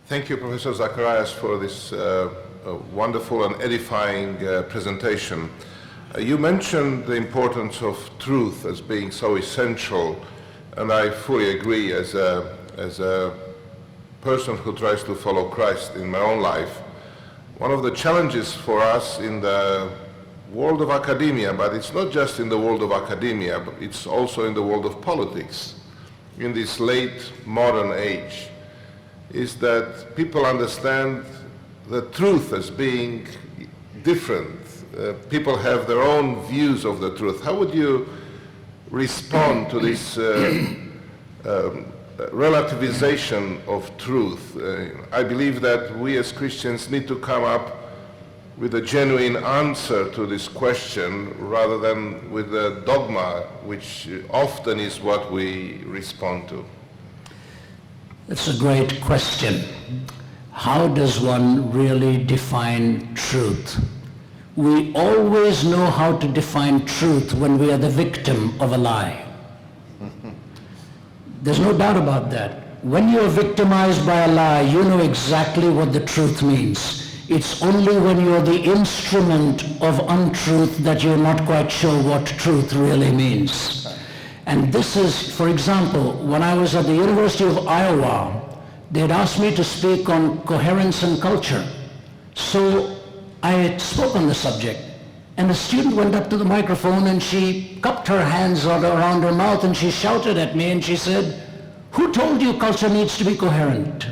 Thank you, Professor Zacharias, for this wonderful and edifying presentation. You mentioned the importance of truth as being so essential, and I fully agree. As a person who tries to follow Christ in my own life, one of the challenges for us in the world of academia, but it's not just in the world of academia, but it's also in the world of politics, in this late modern age, is that people understand the truth as being different. People have their own views of the truth. How would you respond to this relativization of truth? I believe that we as Christians need to come up with a genuine answer to this question rather than with a dogma, which often is what we respond to. That's a great question. How does one really define truth? We always know how to define truth when we are the victim of a lie. There's no doubt about that. When you are victimized by a lie, you know exactly what the truth means. It's only when you're the instrument of untruth that you're not quite sure what truth really means. And this is, for example, when I was at the University of Iowa, they'd asked me to speak on coherence and culture. So I spoke on the subject, and a student went up to the microphone and she cupped her hands around her mouth and she shouted at me and she said, "Who told you culture needs to be coherent?"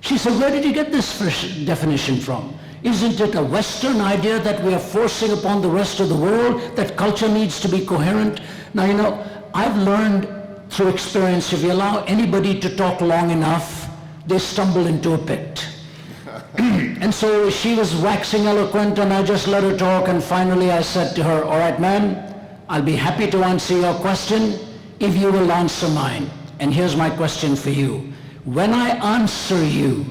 She said, "Where did you get this definition from? Isn't it a Western idea that we are forcing upon the rest of the world that culture needs to be coherent?" Now, you know, I've learned through experience, if you allow anybody to talk long enough, they stumble into a pit. And so she was waxing eloquent and I just let her talk, and finally I said to her, "All right, ma'am, I'll be happy to answer your question if you will answer mine. And here's my question for you. When I answer you,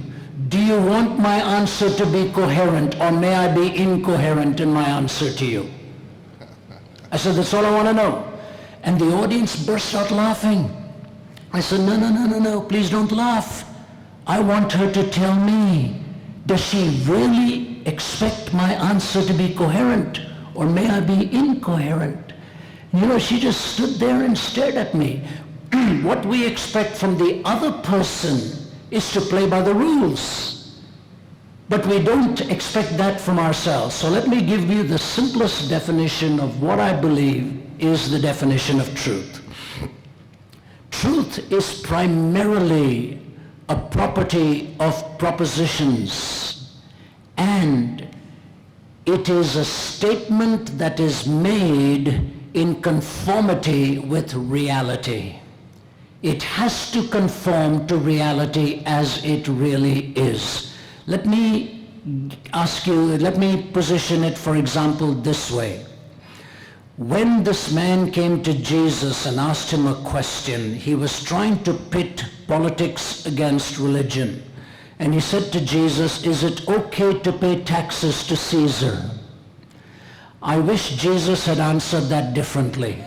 do you want my answer to be coherent, or may I be incoherent in my answer to you?" I said, "That's all I want to know." And the audience burst out laughing. I said, No, please don't laugh. I want her to tell me, does she really expect my answer to be coherent, or may I be incoherent? You know, she just stood there and stared at me. What we expect from the other person is to play by the rules. But we don't expect that from ourselves. So let me give you the simplest definition of what I believe is the definition of truth. Truth is primarily a property of propositions, and it is a statement that is made in conformity with reality. It has to conform to reality as it really is. Let me position it, for example, this way. When this man came to Jesus and asked him a question, he was trying to pit politics against religion. And he said to Jesus, "Is it okay to pay taxes to Caesar?" I wish Jesus had answered that differently.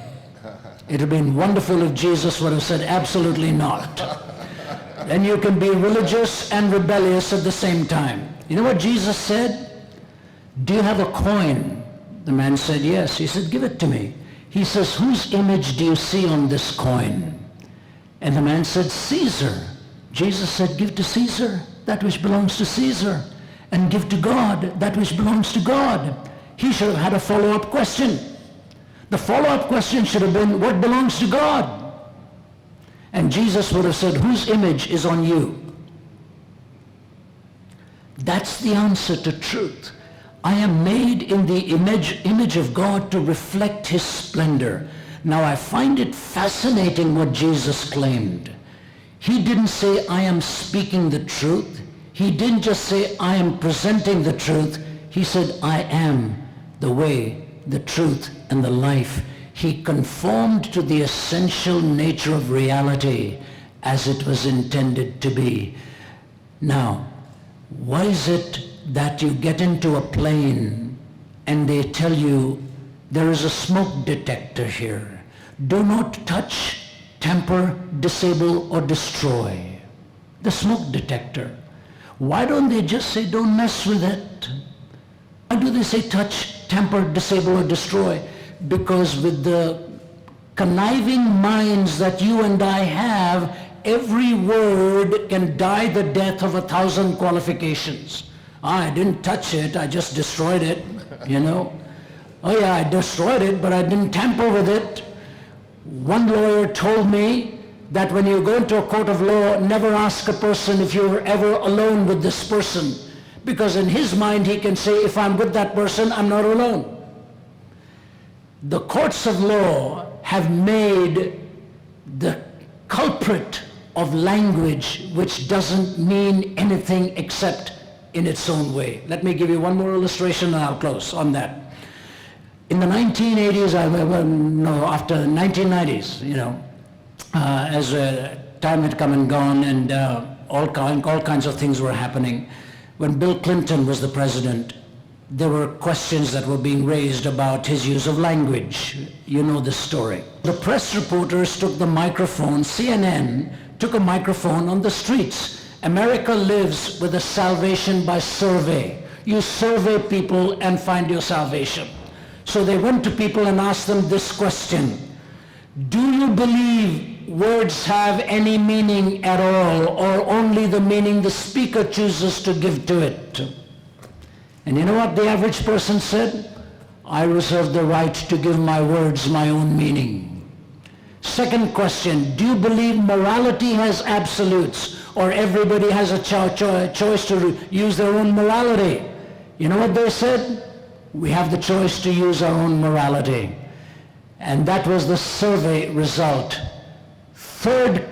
It would have been wonderful if Jesus would have said, "Absolutely not." Then you can be religious and rebellious at the same time. You know what Jesus said? "Do you have a coin?" The man said, "Yes." He said, "Give it to me." He says, "Whose image do you see on this coin?" And the man said, "Caesar." Jesus said, "Give to Caesar that which belongs to Caesar, and give to God that which belongs to God." He should have had a follow-up question. The follow-up question should have been, "What belongs to God?" And Jesus would have said, "Whose image is on you?" That's the answer to truth. I am made in the image of God to reflect his splendor. Now I find it fascinating what Jesus claimed. He didn't say, "I am speaking the truth." He didn't just say, "I am presenting the truth." He said, "I am the way, the truth, and the life." He conformed to the essential nature of reality as it was intended to be. Now, why is it that you get into a plane and they tell you there is a smoke detector here? Do not touch, tamper, disable, or destroy. the smoke detector. Why don't they just say, don't mess with it? Why do they say touch, tamper, disable, or destroy? Because with the conniving minds that you and I have, every word can die the death of 1,000 qualifications. I didn't touch it, I just destroyed it, you know. Oh yeah, I destroyed it, but I didn't tamper with it. One lawyer told me that when you go into a court of law, never ask a person if you were ever alone with this person. Because in his mind he can say, if I'm with that person, I'm not alone. The courts of law have made the culprit of language which doesn't mean anything except in its own way. Let me give you one more illustration and I'll close on that. In the 1980s, after the 1990s, you know, as time had come and gone and all kinds of things were happening, when Bill Clinton was the president, there were questions that were being raised about his use of language. You know the story. The press reporters took the microphone, CNN took a microphone on the streets. America lives with a salvation by survey. You survey people and find your salvation. So they went to people and asked them this question: do you believe words have any meaning at all, or only the meaning the speaker chooses to give to it? And you know what the average person said? I reserve the right to give my words my own meaning. Second question, do you believe morality has absolutes, or everybody has a choice to use their own morality? You know what they said? We have the choice to use our own morality. And that was the survey result. Third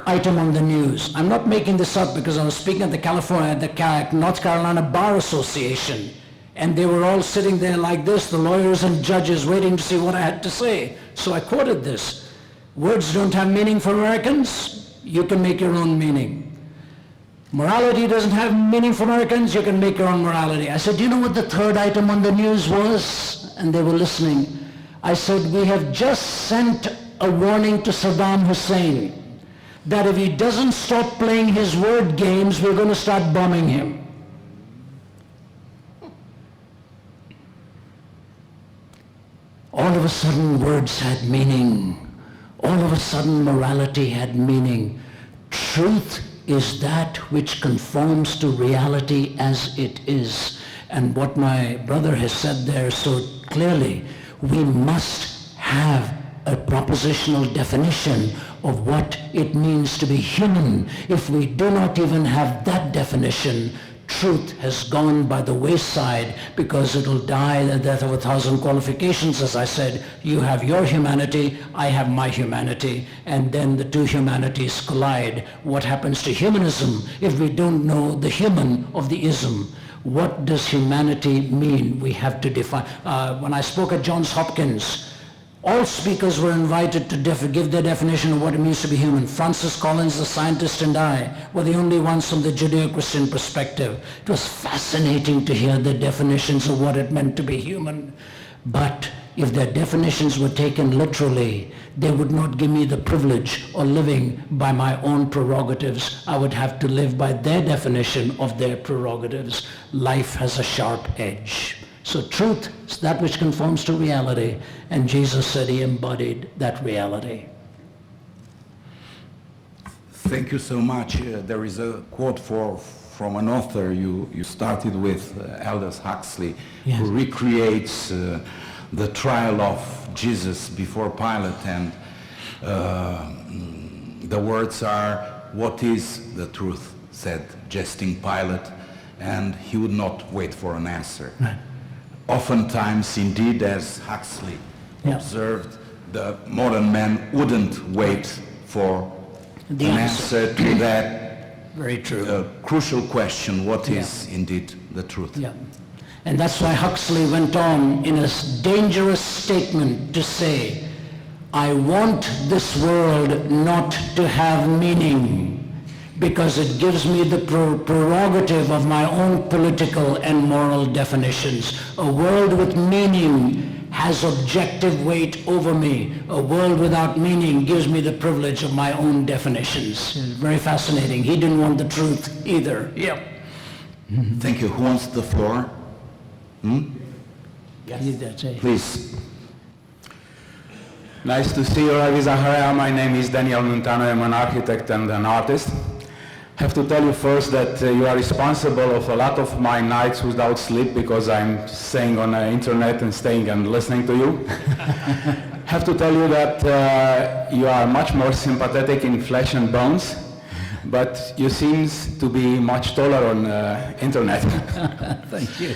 item on the news. I'm not making this up because I was speaking at the North Carolina Bar Association, and they were all sitting there like this, the lawyers and judges, waiting to see what I had to say. So I quoted this. Words don't have meaning for Americans. You can make your own meaning. Morality doesn't have meaning for Americans. You can make your own morality. I said, do you know what the third item on the news was? And they were listening. I said, we have just sent a warning to Saddam Hussein that if he doesn't stop playing his word games, we're going to start bombing him. All of a sudden, words had meaning. All of a sudden, morality had meaning. Truth is that which conforms to reality as it is. And what my brother has said there so clearly, we must have a propositional definition of what it means to be human. If we do not even have that definition, truth has gone by the wayside, because it'll die the death of 1,000 qualifications. As I said, you have your humanity, I have my humanity, and then the two humanities collide. What happens to humanism if we don't know the human of the ism? What does humanity mean? We have to define. When I spoke at Johns Hopkins, all speakers were invited to give their definition of what it means to be human. Francis Collins, the scientist, and I were the only ones from the Judeo-Christian perspective. It was fascinating to hear the definitions of what it meant to be human. But if their definitions were taken literally, they would not give me the privilege of living by my own prerogatives. I would have to live by their definition of their prerogatives. Life has a sharp edge. So truth is that which conforms to reality, and Jesus said he embodied that reality. Thank you so much. There is a quote from an author you started with, Aldous Huxley, yes, who recreates the trial of Jesus before Pilate, and the words are, "What is the truth?" said jesting Pilate, and he would not wait for an answer. Right. Oftentimes, indeed, as Huxley observed, the modern man wouldn't wait for the an answer to that very true. crucial question, what is indeed the truth? Yeah. And that's why Huxley went on in a dangerous statement to say, I want this world not to have meaning. because it gives me the prerogative of my own political and moral definitions. A world with meaning has objective weight over me. A world without meaning gives me the privilege of my own definitions. It's very fascinating. He didn't want the truth either. Yep. Thank you. Who wants the floor? Yes. That's it. Please. Nice to see you, Ravi Zacharias. My name is Daniel Montano. I'm an architect and an artist. I have to tell you first that you are responsible of a lot of my nights without sleep because I'm staying on the internet and staying and listening to you. I have to tell you that you are much more sympathetic in flesh and bones, but you seem to be much taller on internet. Thank you.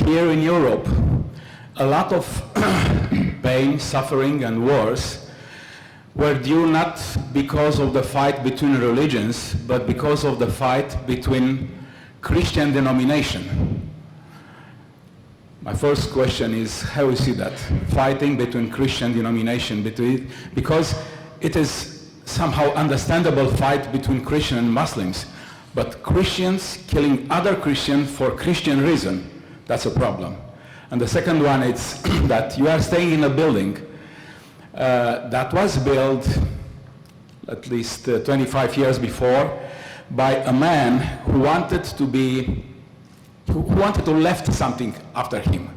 Here in Europe, a lot of pain, suffering and wars were due not because of the fight between religions, but because of the fight between Christian denomination. My first question is how you see that, fighting between Christian denomination, because it is somehow understandable fight between Christian and Muslims, but Christians killing other Christians for Christian reason, that's a problem. And the second one is that you are staying in a building that was built at least 25 years before by a man who wanted to left something after him.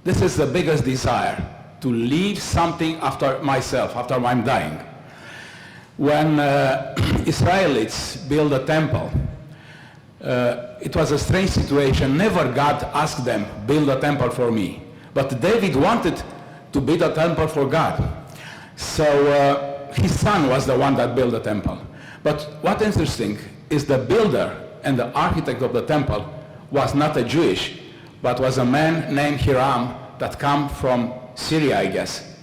This is the biggest desire, to leave something after myself, after I'm dying. When Israelites built a temple, it was a strange situation. Never God asked them, build a temple for me. But David wanted to build a temple for God. So his son was the one that built the temple. But what's interesting is the builder and the architect of the temple was not a Jewish, but was a man named RZAM that came from Syria, I guess.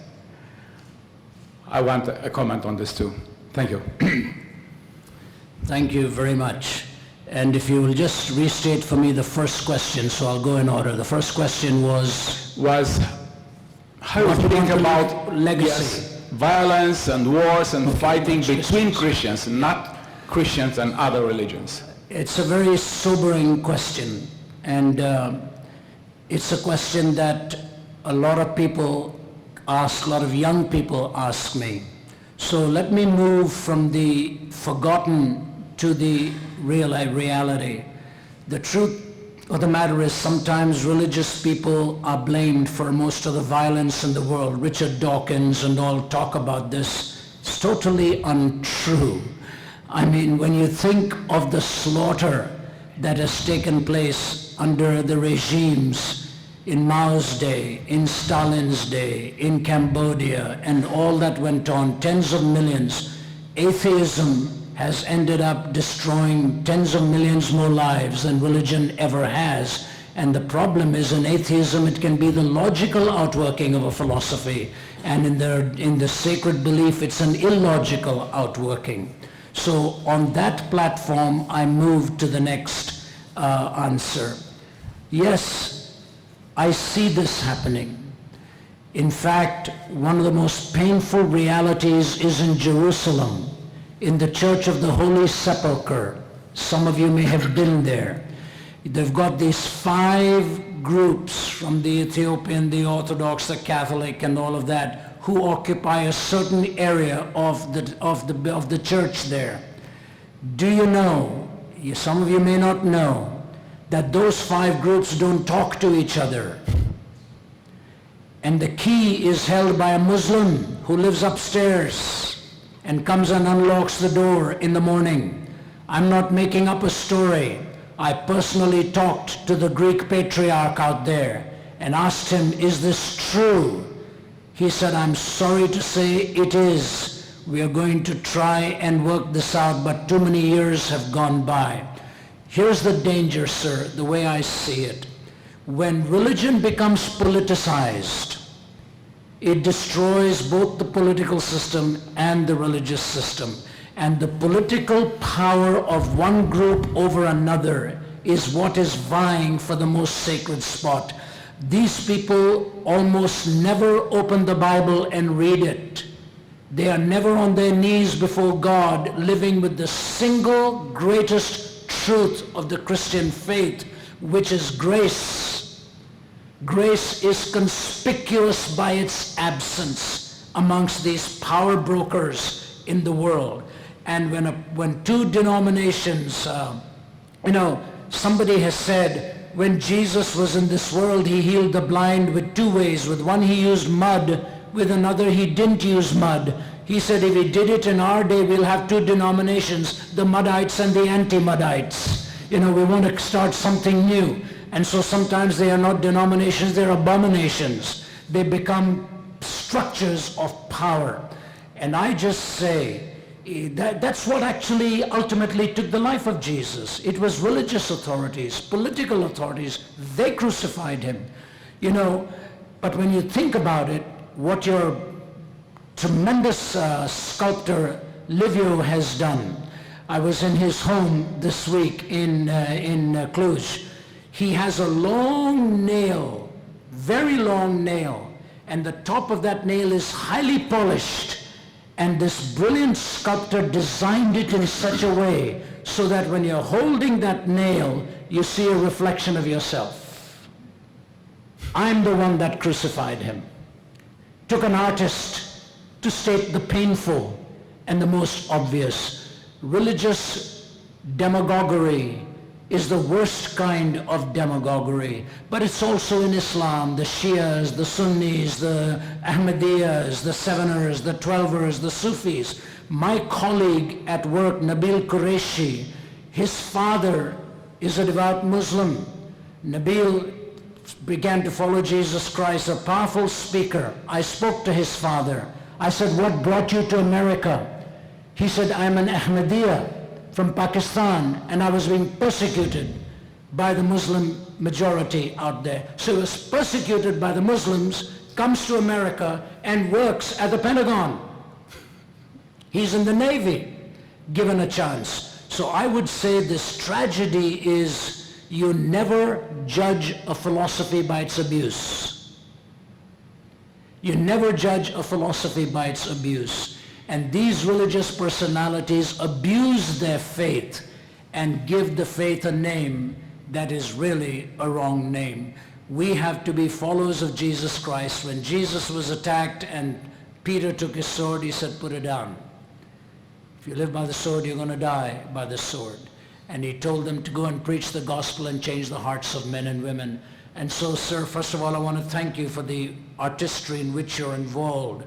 I want a comment on this too. Thank you. Thank you very much. And if you will just restate for me the first question, so I'll go in order. The first question was how you think about legacy, violence and wars and fighting between Christians, not Christians and other religions? It's a very sobering question, and it's a question that a lot of people ask, a lot of young people ask me. So let me move from the forgotten to the reality. The truth of the matter is sometimes religious people are blamed for most of the violence in the world. Richard Dawkins and all talk about this. It's totally untrue. I mean, when you think of the slaughter that has taken place under the regimes in Mao's day, in Stalin's day, in Cambodia, and all that went on, tens of millions, atheism has ended up destroying tens of millions more lives than religion ever has. And the problem is in atheism, it can be the logical outworking of a philosophy, and in the sacred belief, it's an illogical outworking. So on that platform, I moved to the next answer. Yes, I see this happening. In fact, one of the most painful realities is in Jerusalem, in the Church of the Holy Sepulchre. Some of you may have been there. They've got these 5 groups from the Ethiopian, the Orthodox, the Catholic, and all of that, who occupy a certain area of the church there. Do you know, some of you may not know, that those 5 groups don't talk to each other. And the key is held by a Muslim who lives upstairs and comes and unlocks the door in the morning. I'm not making up a story. I personally talked to the Greek patriarch out there and asked him, is this true? He said, I'm sorry to say it is. We are going to try and work this out, but too many years have gone by. Here's the danger, sir, the way I see it. When religion becomes politicized, it destroys both the political system and the religious system. And the political power of one group over another is what is vying for the most sacred spot. These people almost never open the Bible and read it. They are never on their knees before God, living with the single greatest truth of the Christian faith, which is grace. Grace is conspicuous by its absence amongst these power brokers in the world. And when two denominations, somebody has said, when Jesus was in this world, he healed the blind with two ways. With one he used mud, with another he didn't use mud. He said if he did it in our day, we'll have two denominations, the Muddites and the anti-Muddites. We want to start something new. And so sometimes they are not denominations, they're abominations. They become structures of power. And I just say, that's what actually ultimately took the life of Jesus. It was religious authorities, political authorities. They crucified him. But when you think about it, what your tremendous sculptor Livio has done. I was in his home this week in Cluj. He has a long nail, very long nail, and the top of that nail is highly polished. And this brilliant sculptor designed it in such a way so that when you're holding that nail, you see a reflection of yourself. I'm the one that crucified him. Took an artist to state the painful and the most obvious. Religious demagoguery is the worst kind of demagoguery, but it's also in Islam, the Shias, the Sunnis, the Ahmadiyyas, the Seveners, the Twelvers, the Sufis. My colleague at work, Nabil Qureshi, his father is a devout Muslim. Nabil began to follow Jesus Christ, a powerful speaker. I spoke to his father. I said, what brought you to America? He said, I'm an Ahmadiyya from Pakistan, and I was being persecuted by the Muslim majority out there. So he was persecuted by the Muslims, comes to America and works at the Pentagon. He's in the Navy, given a chance. So I would say this tragedy is you never judge a philosophy by its abuse. You never judge a philosophy by its abuse. And these religious personalities abuse their faith and give the faith a name that is really a wrong name. We have to be followers of Jesus Christ. When Jesus was attacked and Peter took his sword, he said, put it down. If you live by the sword, you're going to die by the sword. And he told them to go and preach the gospel and change the hearts of men and women. And so, sir, first of all, I want to thank you for the artistry in which you're involved.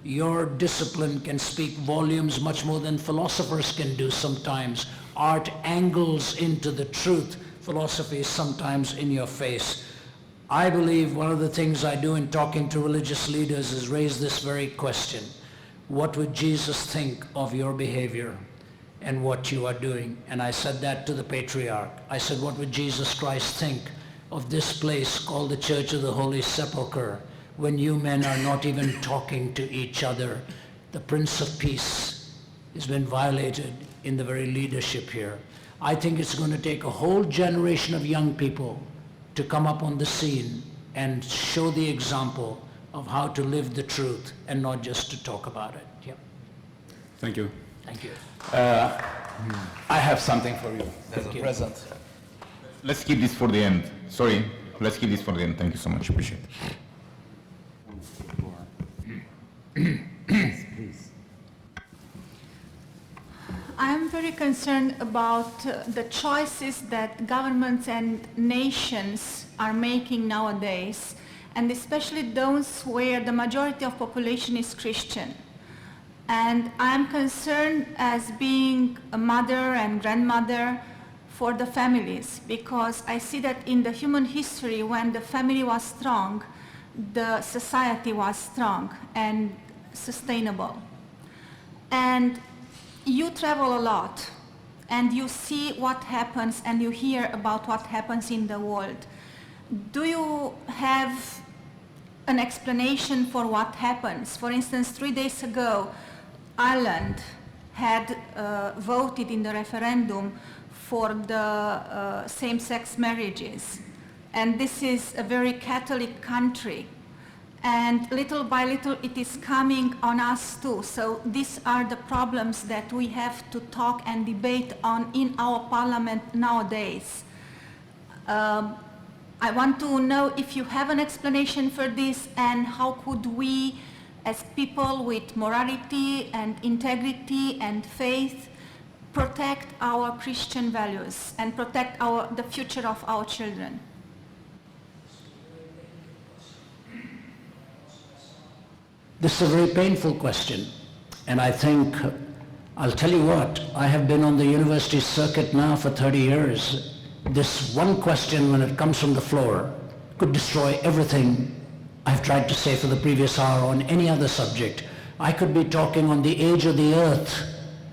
Your discipline can speak volumes much more than philosophers can do sometimes. Art angles into the truth. Philosophy is sometimes in your face. I believe one of the things I do in talking to religious leaders is raise this very question. What would Jesus think of your behavior and what you are doing? And I said that to the patriarch. I said, what would Jesus Christ think of this place called the Church of the Holy Sepulchre, when you men are not even talking to each other? The Prince of Peace has been violated in the very leadership here. I think it's going to take a whole generation of young people to come up on the scene and show the example of how to live the truth and not just to talk about it. Yep. Thank you. Thank you. I have something for you. There's a present. Let's keep this for the end. Sorry, let's keep this for the end. Thank you so much. Appreciate it. Please. I'm very concerned about the choices that governments and nations are making nowadays, and especially those where the majority of population is Christian. And I'm concerned as being a mother and grandmother for the families, because I see that in the human history, when the family was strong, the society was strong and sustainable. And you travel a lot and you see what happens and you hear about what happens in the world. Do you have an explanation for what happens? For instance, 3 days ago, Ireland had voted in the referendum for the same-sex marriages. And this is a very Catholic country. and little by little it is coming on us too. So these are the problems that we have to talk and debate on in our parliament nowadays. I want to know if you have an explanation for this, and how could we, as people with morality and integrity and faith, protect our Christian values and protect the future of our children. This is a very painful question, and I think, I'll tell you what, I have been on the university circuit now for 30 years. This one question, when it comes from the floor, could destroy everything I've tried to say for the previous hour on any other subject. I could be talking on the age of the earth,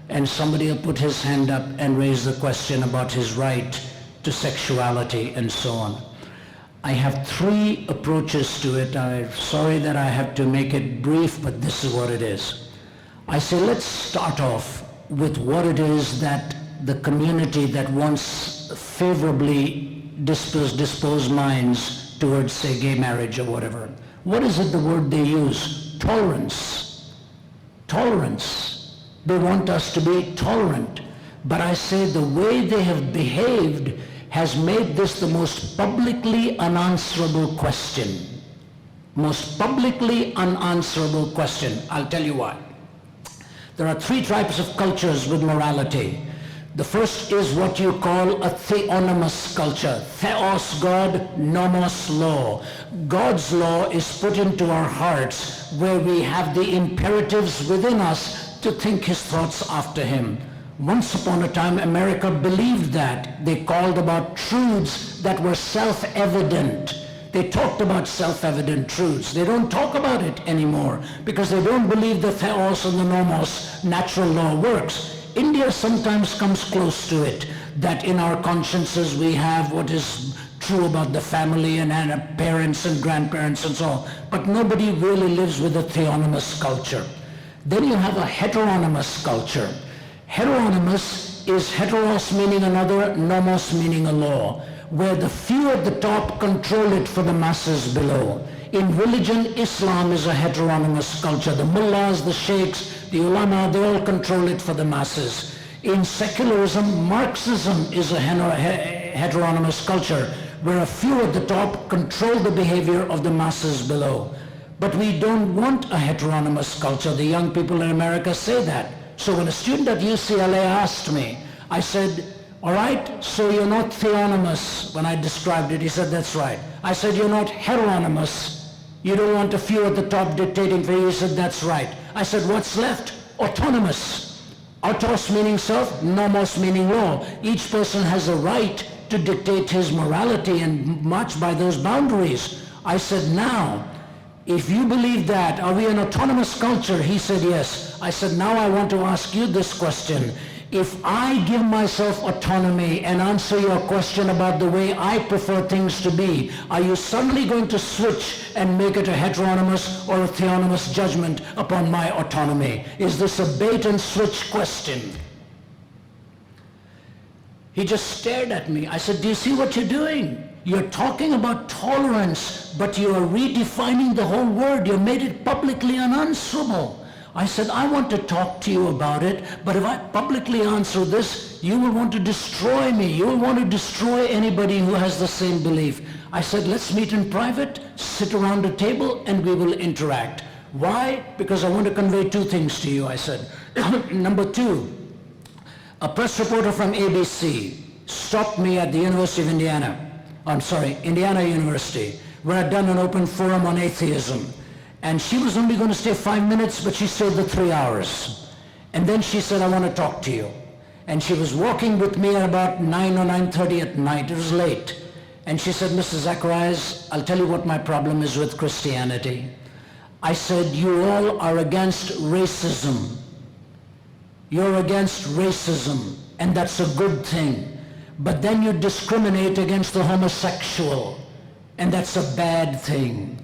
and somebody will put his hand up and raise the question about his right to sexuality and so on. I have three approaches to it. I'm sorry that I have to make it brief, but this is what it is. I say, let's start off with what it is that the community that wants favorably disposed minds towards, say, gay marriage or whatever. What is it, the word they use? Tolerance. Tolerance. They want us to be tolerant. But I say the way they have behaved has made this the most publicly unanswerable question. Most publicly unanswerable question. I'll tell you why. There are three types of cultures with morality. The first is what you call a theonomous culture. Theos, God, nomos, law. God's law is put into our hearts, where we have the imperatives within us to think his thoughts after him. Once upon a time, America believed that. They called about truths that were self-evident. They talked about self-evident truths. They don't talk about it anymore because they don't believe the theos and the nomos, natural law, works. India sometimes comes close to it, that in our consciences we have what is true about the family and parents and grandparents and so on. But nobody really lives with a theonomous culture. Then you have a heteronymous culture. Heteronymous is heteros meaning another, nomos meaning a law, where the few at the top control it for the masses below. In religion, Islam is a heteronymous culture. The mullahs, the sheikhs, the ulama, they all control it for the masses. In secularism, Marxism is a heteronymous culture, where a few at the top control the behavior of the masses below. But we don't want a heteronymous culture. The young people in America say that. So when a student at UCLA asked me, I said, all right, so you're not theonomous. When I described it, he said, that's right. I said, you're not heteronymous. You don't want a few at the top dictating for you. He said, that's right. I said, what's left? Autonomous. Autos meaning self, nomos meaning law. Each person has a right to dictate his morality and march by those boundaries. I said, now, if you believe that, are we an autonomous culture? He said, yes. I said, now I want to ask you this question. If I give myself autonomy and answer your question about the way I prefer things to be, are you suddenly going to switch and make it a heteronymous or a theonomous judgment upon my autonomy? Is this a bait and switch question? He just stared at me. I said, do you see what you're doing? You're talking about tolerance, but you are redefining the whole word. You made it publicly unanswerable. I said, I want to talk to you about it, but if I publicly answer this, you will want to destroy me. You will want to destroy anybody who has the same belief. I said, let's meet in private, sit around a table, and we will interact. Why? Because I want to convey two things to you, I said. Number two, a press reporter from ABC stopped me at the University of Indiana. Indiana University, where I'd done an open forum on atheism. And she was only going to stay 5 minutes, but she stayed the 3 hours. And then she said, I want to talk to you. And she was walking with me at about 9 or 9:30 at night. It was late. And she said, Mr. Zacharias, I'll tell you what my problem is with Christianity. I said, you all are against racism. You're against racism, and that's a good thing. But then you discriminate against the homosexual, and that's a bad thing.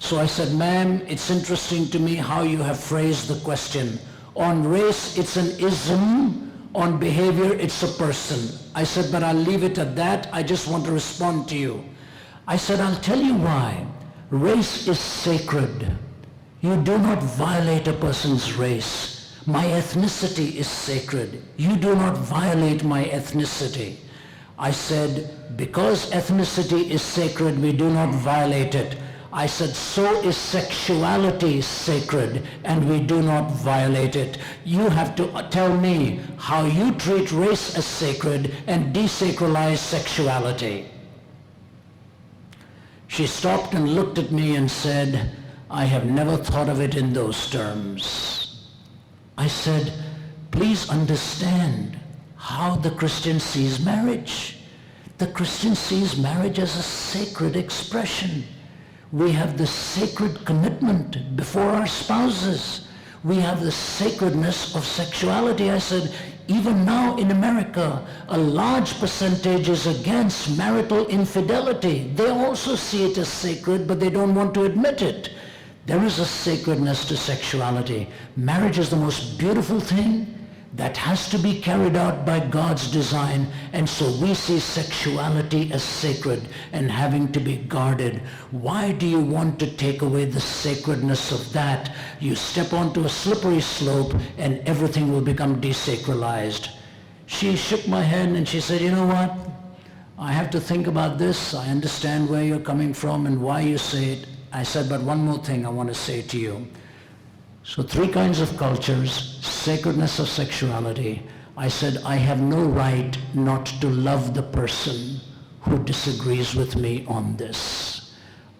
So I said, ma'am, it's interesting to me how you have phrased the question. On race, it's an ism. On behavior, it's a person. I said, but I'll leave it at that. I just want to respond to you. I said, I'll tell you why. Race is sacred. You do not violate a person's race. My ethnicity is sacred. You do not violate my ethnicity. I said, because ethnicity is sacred, we do not violate it. I said, so is sexuality sacred, and we do not violate it. You have to tell me how you treat race as sacred and desacralize sexuality. She stopped and looked at me and said, I have never thought of it in those terms. I said, please understand how the Christian sees marriage. The Christian sees marriage as a sacred expression. We have the sacred commitment before our spouses. We have the sacredness of sexuality. I said, even now in America, a large percentage is against marital infidelity. They also see it as sacred, but they don't want to admit it. There is a sacredness to sexuality. Marriage is the most beautiful thing that has to be carried out by God's design, and so we see sexuality as sacred and having to be guarded. Why do you want to take away the sacredness of that? You step onto a slippery slope and everything will become desacralized. She shook my hand and she said, you know what? I have to think about this. I understand where you're coming from and why you say it. I said, but one more thing I want to say to you. So 3 kinds of cultures, sacredness of sexuality. I said, I have no right not to love the person who disagrees with me on this.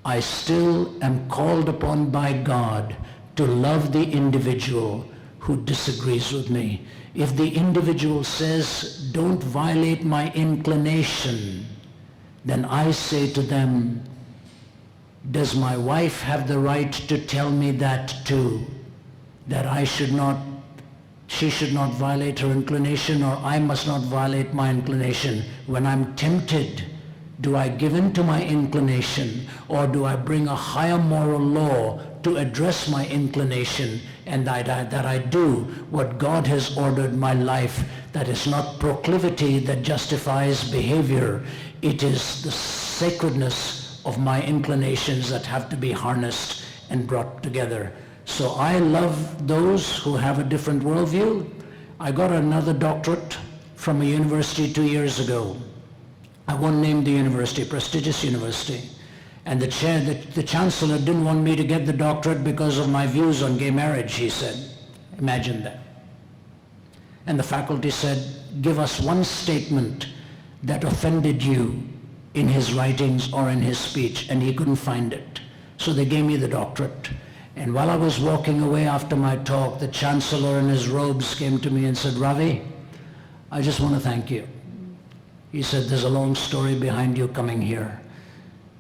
I still am called upon by God to love the individual who disagrees with me. If the individual says, don't violate my inclination, then I say to them, does my wife have the right to tell me that too? That she should not violate her inclination, or I must not violate my inclination. When I'm tempted, do I give in to my inclination, or do I bring a higher moral law to address my inclination, and that I do what God has ordered my life? That is not proclivity that justifies behavior. It is the sacredness of my inclinations that have to be harnessed and brought together. So I love those who have a different worldview. I got another doctorate from a university 2 years ago. I won't name the university, prestigious university. And the chancellor didn't want me to get the doctorate because of my views on gay marriage, he said. Imagine that. And the faculty said, give us one statement that offended you in his writings or in his speech, and he couldn't find it. So they gave me the doctorate. And while I was walking away after my talk, the chancellor in his robes came to me and said, Ravi, I just want to thank you. He said, there's a long story behind you coming here.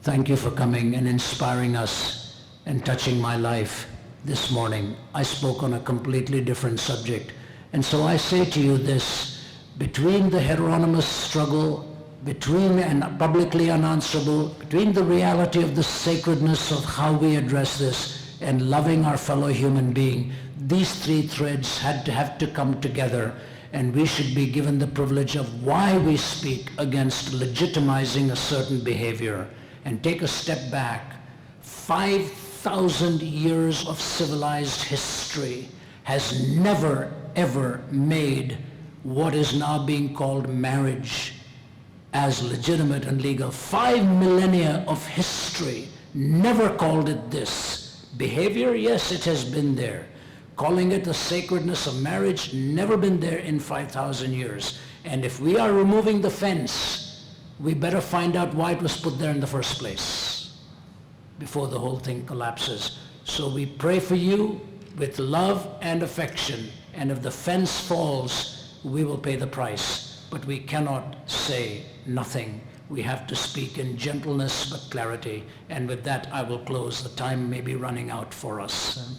Thank you for coming and inspiring us and touching my life this morning. I spoke on a completely different subject. And so I say to you this, between the heteronymous struggle, between and publicly unanswerable, between the reality of the sacredness of how we address this and loving our fellow human being, these 3 threads have to come together, and we should be given the privilege of why we speak against legitimizing a certain behavior. And take a step back. 5,000 years of civilized history has never ever made what is now being called marriage as legitimate and legal. 5 millennia of history never called it this. Behavior, yes, it has been there. Calling it the sacredness of marriage, never been there in 5,000 years. And if we are removing the fence, we better find out why it was put there in the first place before the whole thing collapses. So we pray for you with love and affection, and if the fence falls, we will pay the price. But we cannot say nothing. We have to speak in gentleness but clarity. And with that, I will close. The time may be running out for us.